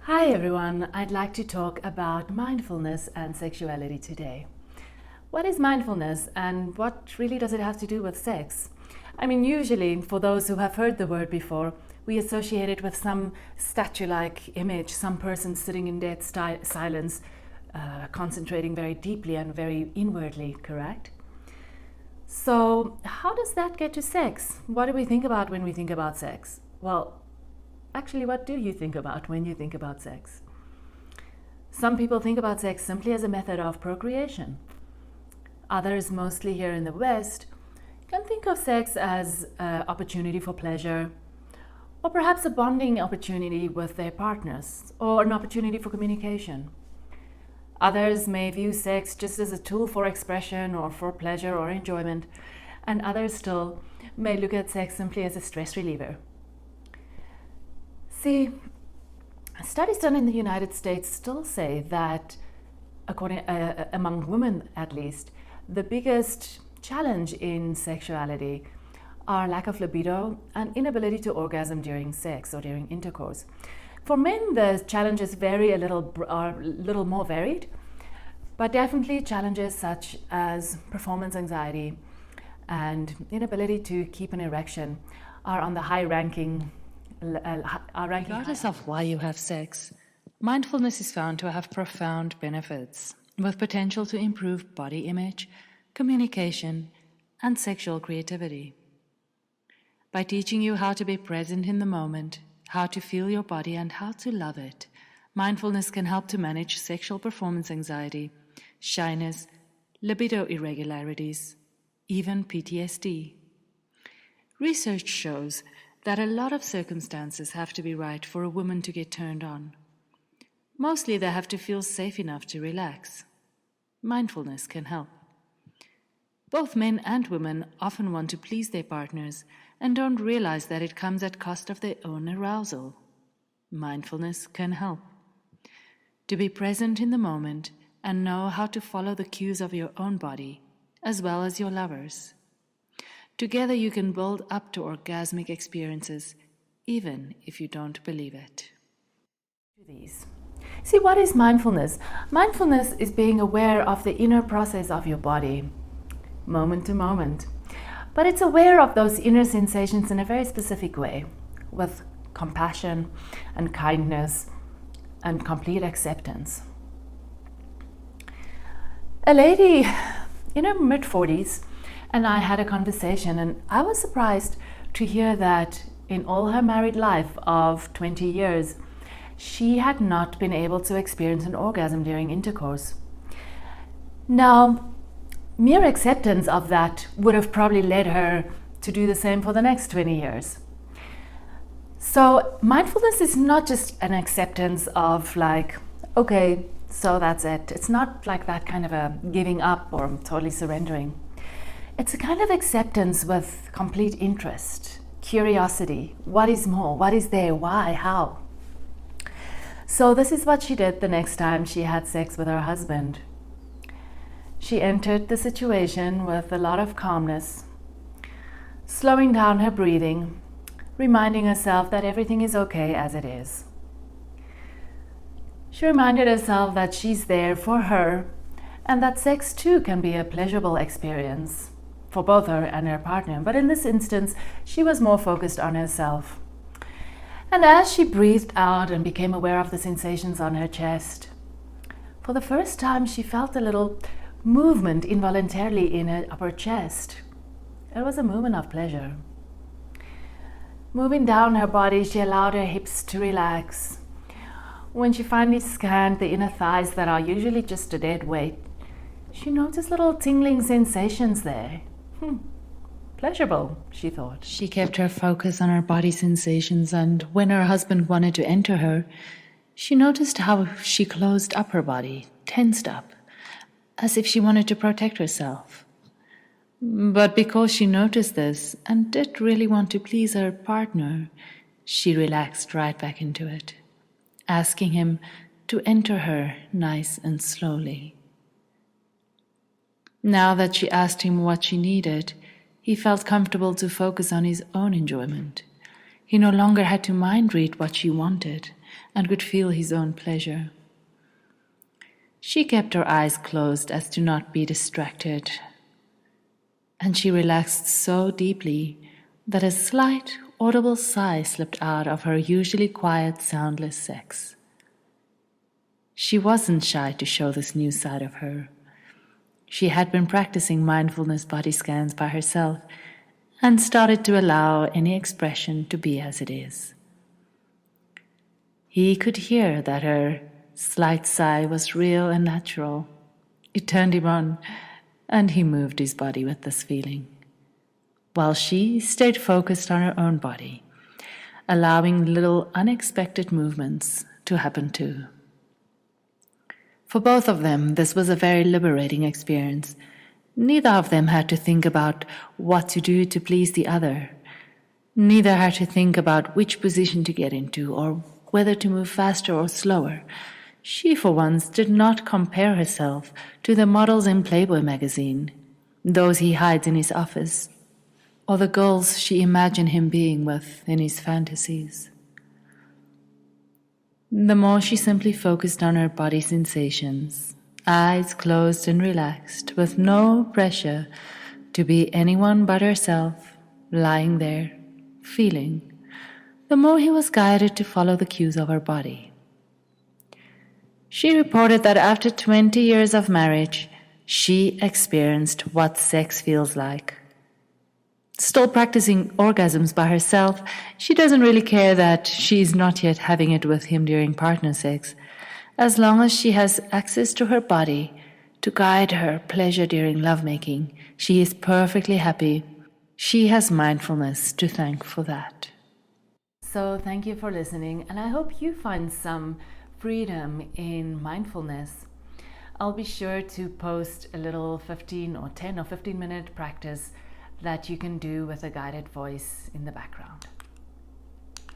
Hi everyone, I'd like to talk about mindfulness and sexuality today. What is mindfulness and what really does it have to do with sex? I mean, usually, for those who have heard the word before, we associate it with some statue like image, some person sitting in dead silence, concentrating very deeply and very inwardly, correct? So, how does that get to sex? What do we think about when we think about sex? Well, actually, what do you think about when you think about sex? Some people think about sex simply as a method of procreation. Others, mostly here in the West, can think of sex as an opportunity for pleasure, or perhaps a bonding opportunity with their partners, or an opportunity for communication. Others may view sex just as a tool for expression or for pleasure or enjoyment, and others still may look at sex simply as a stress reliever. See, studies done in the United States still say that, among women at least, the biggest challenge in sexuality are lack of libido and inability to orgasm during sex or during intercourse. For men, the challenges vary are a little more varied, but definitely challenges such as performance anxiety and inability to keep an erection are on the high ranking. Regardless of why you have sex, mindfulness is found to have profound benefits, with potential to improve body image, communication, and sexual creativity. By teaching you how to be present in the moment, how to feel your body, and how to love it, mindfulness can help to manage sexual performance anxiety, shyness, libido irregularities, even PTSD. Research shows that a lot of circumstances have to be right for a woman to get turned on. Mostly they have to feel safe enough to relax. Mindfulness can help. Both men and women often want to please their partners and don't realize that it comes at cost of their own arousal. Mindfulness can help. To be present in the moment and know how to follow the cues of your own body, as well as your lover's. Together you can build up to orgasmic experiences, even if you don't believe it. These. See, what is mindfulness? Mindfulness is being aware of the inner process of your body, moment to moment. But it's aware of those inner sensations in a very specific way, with compassion and kindness and complete acceptance. A lady in her mid-40s and I had a conversation, and I was surprised to hear that in all her married life of 20 years, she had not been able to experience an orgasm during intercourse. Now, mere acceptance of that would have probably led her to do the same for the next 20 years. So, mindfulness is not just an acceptance of like, okay, so that's it. It's not like that kind of a giving up or totally surrendering. It's a kind of acceptance with complete interest, curiosity. What is more? What is there? Why? How? So this is what she did the next time she had sex with her husband. She entered the situation with a lot of calmness, slowing down her breathing, reminding herself that everything is okay as it is. She reminded herself that she's there for her and that sex too can be a pleasurable experience for both her and her partner. But in this instance, she was more focused on herself. And as she breathed out and became aware of the sensations on her chest, for the first time she felt a little movement involuntarily in her upper chest. It was a movement of pleasure. Moving down her body, she allowed her hips to relax. When she finally scanned the inner thighs that are usually just a dead weight, she noticed little tingling sensations there. Pleasurable, she thought. She kept her focus on her body sensations, and when her husband wanted to enter her, she noticed how she closed up her body, tensed up, as if she wanted to protect herself. But because she noticed this and did really want to please her partner, she relaxed right back into it, asking him to enter her nice and slowly. Now that she asked him what she needed, he felt comfortable to focus on his own enjoyment. He no longer had to mind read what she wanted, and could feel his own pleasure. She kept her eyes closed as to not be distracted, and she relaxed so deeply that a slight, audible sigh slipped out of her usually quiet, soundless sex. She wasn't shy to show this new side of her. She had been practicing mindfulness body scans by herself and started to allow any expression to be as it is. He could hear that her slight sigh was real and natural. It turned him on, and he moved his body with this feeling, while she stayed focused on her own body, allowing little unexpected movements to happen too. For both of them, this was a very liberating experience. Neither of them had to think about what to do to please the other. Neither had to think about which position to get into or whether to move faster or slower. She, for once, did not compare herself to the models in Playboy magazine, those he hides in his office, or the girls she imagined him being with in his fantasies. The more she simply focused on her body sensations, eyes closed and relaxed, with no pressure to be anyone but herself, lying there, feeling, the more he was guided to follow the cues of her body. She reported that after 20 years of marriage, she experienced what sex feels like. Still practicing orgasms by herself, she doesn't really care that she's not yet having it with him during partner sex. As long as she has access to her body to guide her pleasure during lovemaking, she is perfectly happy. She has mindfulness to thank for that. So thank you for listening, and I hope you find some freedom in mindfulness. I'll be sure to post a little 15 or 10 or 15 minute practice that you can do with a guided voice in the background.